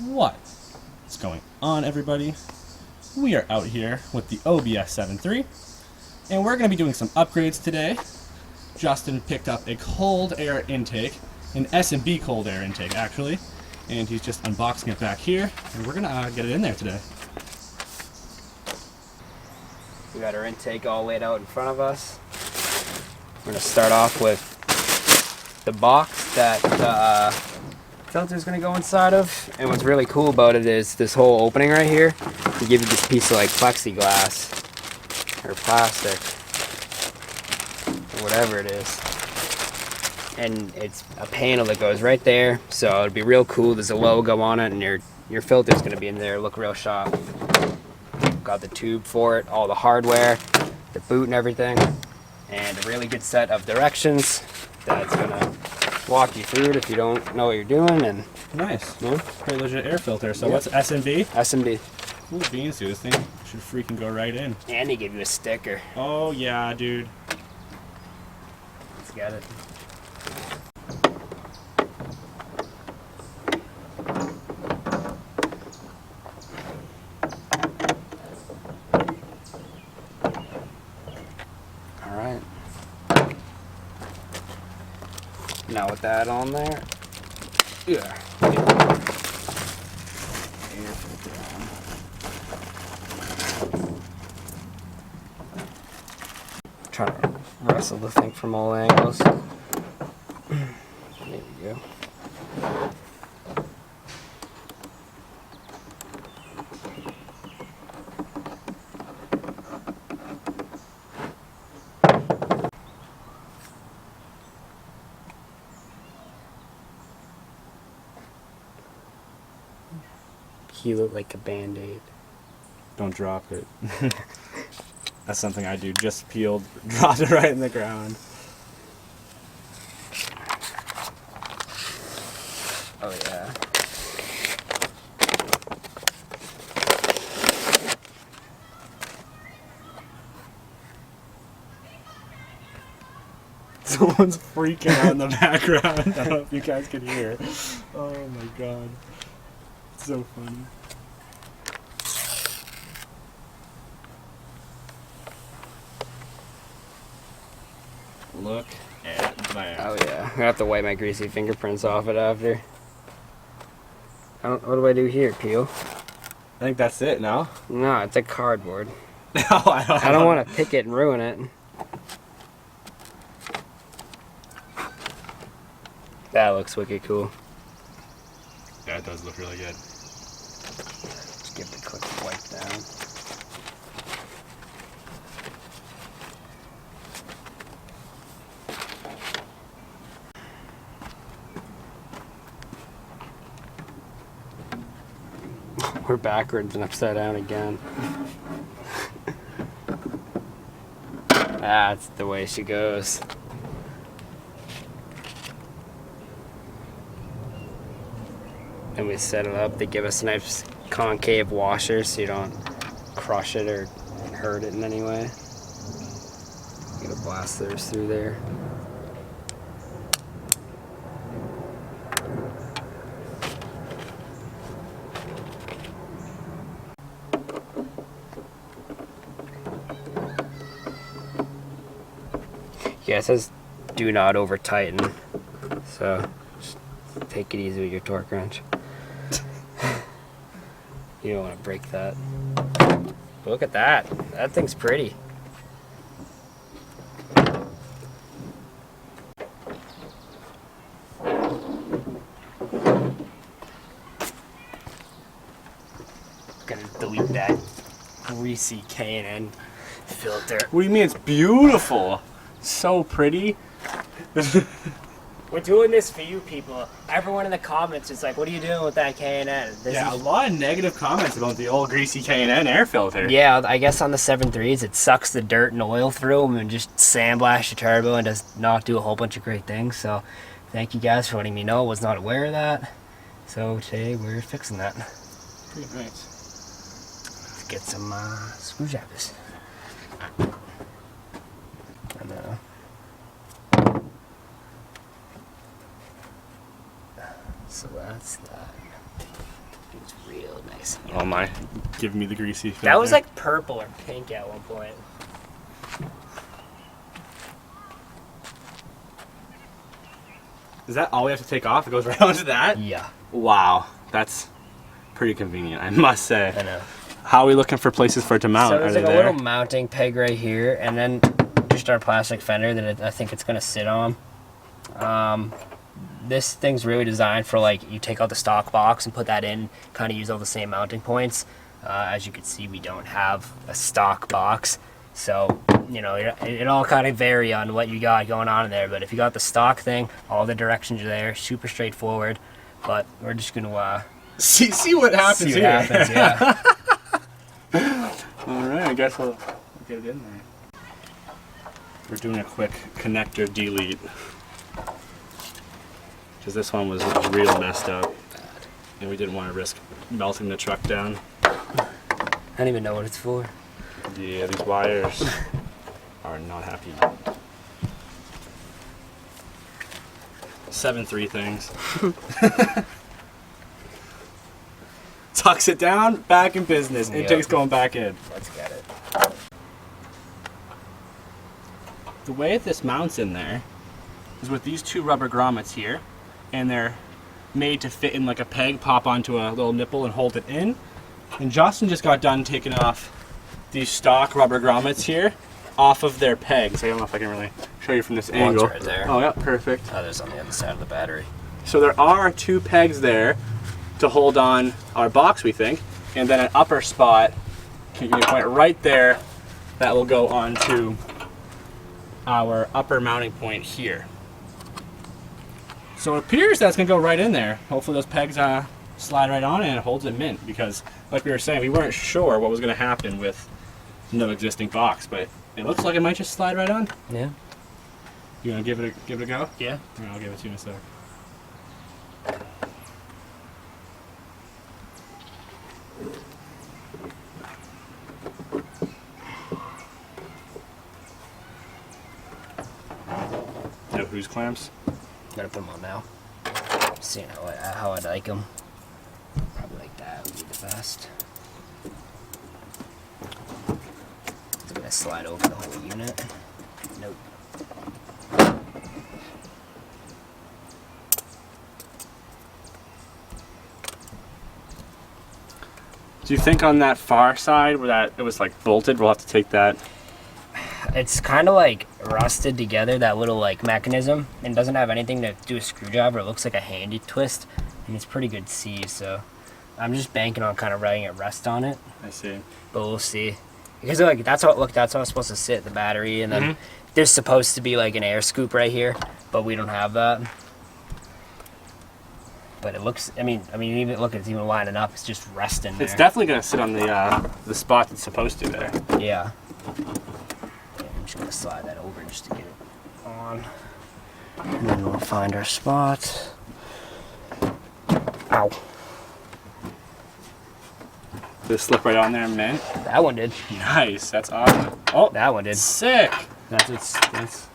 What's going on, everybody? We are out here with the Obs 7.3, and we're going to be doing some upgrades today. Justin picked up a cold air intake, an S&B cold air intake actually, and he's just unboxing it back here, and we're going to get it in there today. We got our intake all laid out in front of us. We're going to start off with the box that the filter is going to go inside of. And what's really cool about it is this whole opening right here. They give you this piece of like plexiglass or plastic or whatever it is. And it's a panel that goes right there. So it'd be real cool. There's a logo on it and your filter's going to be in there. Look real sharp. Got the tube for it, all the hardware, the boot and everything, and a really good set of directions that's gonna walk you through it if you don't know what you're doing. And nice. yeah. Pretty legit air filter. So Yeah. what's S&B? S&B. Ooh, beans, dude. This thing should freaking go right in. And they give you a sticker. Oh yeah, dude. Let's get it. Alright. Now with that on there, yeah. Air filter on. Trying to wrestle the thing from all angles. There we go. He looked like a Band-Aid. Don't drop it. That's something I do. Just peeled, dropped it right in the ground. Oh yeah. Someone's freaking out in the background. I don't know if you guys can hear. Oh my god. It's so funny. Look at that. Oh yeah. I have to wipe my greasy fingerprints off it after. What do I do here, Peel? I think that's it now. No, it's a cardboard. No, I don't want to pick it and ruin it. That looks wicked cool. Yeah, it does look really good. Just give it a quick wipe down. We're backwards and upside down again. That's the way she goes. And we set it up. They give us a nice concave washer so you don't crush it or hurt it in any way. Get a blasters through there. Yeah, it says do not over tighten, so just take it easy with your torque wrench. You don't want to break that. But look at that. That thing's pretty. Gonna delete that greasy K&N filter. What do you mean? It's beautiful. So pretty. We're doing this for you people. Everyone in the comments is like, what are you doing with that K&N? Yeah, a lot of negative comments about the old greasy K&N air filter. Yeah, I guess on the 7.3s it sucks the dirt and oil through them and just sandblast your turbo and does not do a whole bunch of great things. So thank you guys for letting me know. I was not aware of that. So today we're fixing that. Pretty nice. Let's get some screwdrivers. And, so that's that. It's real nice. Oh my, give me the greasy. That was like purple or pink at one point. Is that all we have to take off? It goes right onto that? Yeah. Wow, that's pretty convenient, I must say. I know. How are we looking for places for it to mount? So there's Are like they a there? little mounting peg right here, and then just our plastic fender that I think it's gonna sit on. This thing's really designed for like you take out the stock box and put that in, kind of use all the same mounting points. As you can see, we don't have a stock box, so you know it all kind of vary on what you got going on in there. But if you got the stock thing, all the directions are there, super straightforward. But we're just gonna see what happens see what here. happens. Yeah. All right, I guess we'll get it in there. We're doing a quick connector delete because this one was real messed up, and we didn't want to risk melting the truck down. I don't even know what it's for. Yeah, these wires are not happy. 7.3 things. Tucks it down, back in business. Yep. Intake's going back in. Let's get it. The way this mounts in there is with these two rubber grommets here, and they're made to fit in like a peg, pop onto a little nipple and hold it in. And Justin just got done taking off these stock rubber grommets here off of their pegs. I don't know if I can really show you from this angle. Right there. Oh yeah, perfect. Others on the other side of the battery. So there are two pegs there to hold on our box, we think, and then an upper spot, can you point right there, that will go onto our upper mounting point here. So it appears that's gonna go right in there. Hopefully those pegs slide right on and it holds it mint, because like we were saying, we weren't sure what was gonna happen with no existing box, but it looks like it might just slide right on. Yeah. You wanna give it a go? Yeah. All right, I'll give it to you in a sec. No hose clamps. Gotta put them on now. Seeing how I like them. Probably like that would be the best. Is it gonna slide over the whole unit? Nope. Do you think on that far side where that it was like bolted, we'll have to take that? It's kind of like rusted together, that little like mechanism, and doesn't have anything to do a screwdriver. It looks like a handy twist, and it's pretty good C, so I'm just banking on kind of letting it rest on it. I see. But we'll see. Because like that's how it's supposed to sit, the battery, and then there's supposed to be like an air scoop right here, but we don't have that. But it looks, I mean, even look, it's even lining up. It's just resting there. It's definitely gonna sit on the spot it's supposed to there. Yeah. I'm just gonna slide that over just to get it on. And then we'll find our spot. Ow. Did it slip right on there, mint? That one did. Nice, that's awesome. Oh, That one did. sick. That's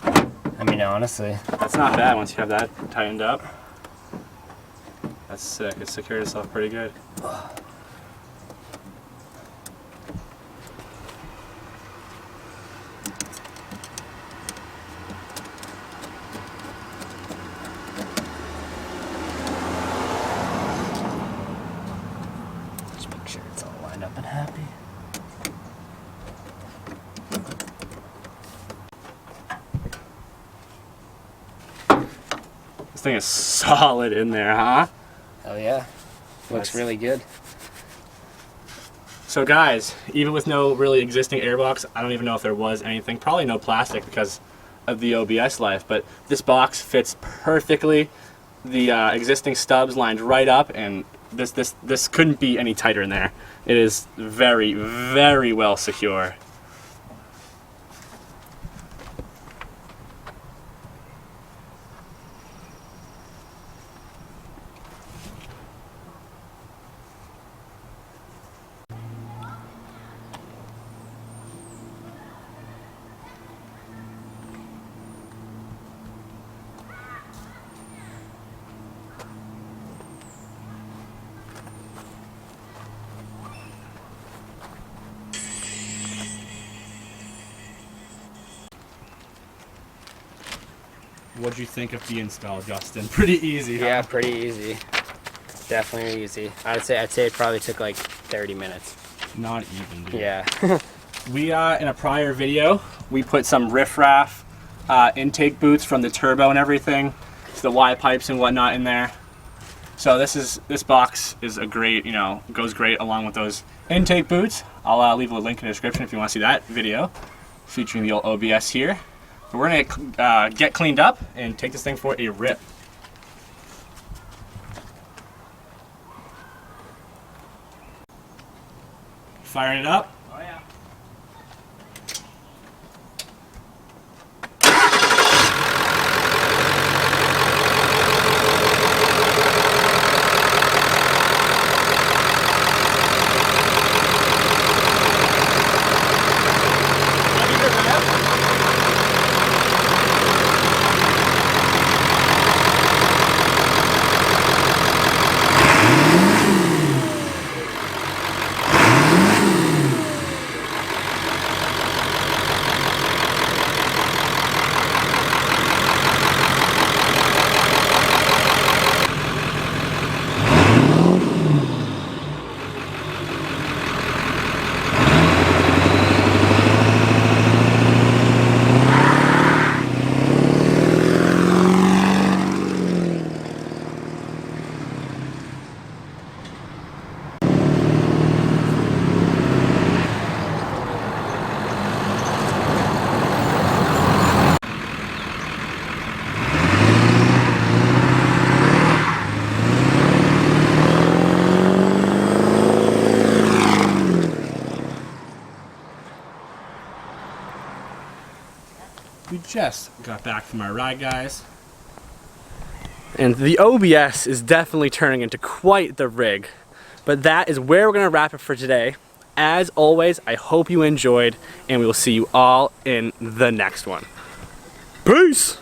I mean, honestly. That's not bad once you have that tightened up. That's sick. It secured itself pretty good. Just make sure it's all lined up and happy. This thing is solid in there, huh? Oh yeah. Looks That's- really good. So guys, even with no really existing airbox, I don't even know if there was anything, probably no plastic because of the OBS life, but this box fits perfectly. The existing stubs lined right up, and this couldn't be any tighter in there. It is very, very well secure. What'd you think of the install, Justin? Pretty easy, huh? Yeah, pretty easy. Definitely easy. I'd say it probably took like 30 minutes. Not even, dude. Yeah. We, in a prior video, we put some riffraff intake boots from the turbo and everything, so the Y pipes and whatnot in there. So this box is a great, goes great along with those intake boots. I'll leave a link in the description if you want to see that video featuring the old OBS here. But we're gonna get cleaned up and take this thing for a rip. Firing it up. Oh yeah. We just got back from our ride, guys. And the OBS is definitely turning into quite the rig. But that is where we're going to wrap it for today. As always, I hope you enjoyed, and we will see you all in the next one. Peace!